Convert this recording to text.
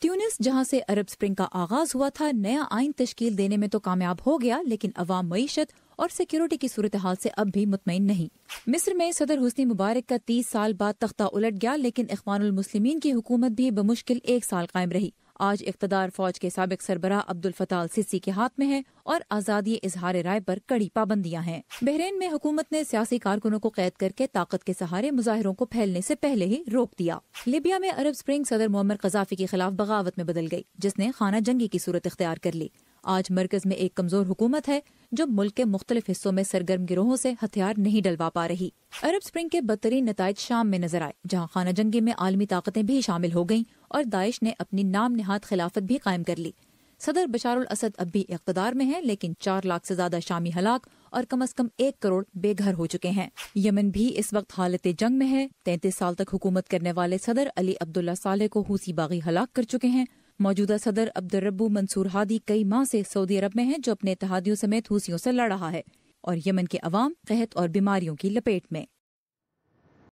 تیونس جہاں سے عرب اسپرنگ کا آغاز ہوا تھا نیا آئین تشکیل دینے میں تو کامیاب ہو گیا، لیکن عوام معیشت اور سیکیورٹی کی صورتحال سے اب بھی مطمئن نہیں۔ مصر میں صدر حسنی مبارک کا 30 سال بعد تختہ الٹ گیا، لیکن اخوان المسلمین کی حکومت بھی بمشکل 1 سال قائم رہی۔ آج اقتدار فوج کے سابق سربراہ عبد الفتاح السیسی کے ہاتھ میں ہے اور آزادی اظہار رائے پر کڑی پابندیاں ہیں۔ بحرین میں حکومت نے سیاسی کارکنوں کو قید کر کے طاقت کے سہارے مظاہروں کو پھیلنے سے پہلے ہی روک دیا۔ لیبیا میں عرب اسپرنگ صدر معمر قذافی کے خلاف بغاوت میں بدل گئی، جس نے خانہ جنگی کی صورت اختیار کر لی۔ آج مرکز میں ایک کمزور حکومت ہے جو ملک کے مختلف حصوں میں سرگرم گروہوں سے ہتھیار نہیں ڈلوا پا رہی۔ عرب اسپرنگ کے بدترین نتائج شام میں نظر آئے، جہاں خانہ جنگی میں عالمی طاقتیں بھی شامل ہو گئیں اور داعش نے اپنی نام نہاد خلافت بھی قائم کر لی۔ صدر بشار الاسد اب بھی اقتدار میں ہے، لیکن 4 لاکھ سے زیادہ شامی ہلاک اور کم از کم 1 کروڑ بے گھر ہو چکے ہیں۔ یمن بھی اس وقت حالت جنگ میں ہے۔ 33 سال تک حکومت کرنے والے صدر علی عبداللہ صالح کو حوثی باغی ہلاک کر چکے ہیں۔ موجودہ صدر عبدالربو منصور ہادی کئی ماہ سے سعودی عرب میں ہے، جو اپنے اتحادیوں سمیت حوثیوں سے لڑ رہا ہے، اور یمن کے عوام قحط اور بیماریوں کی لپیٹ میں۔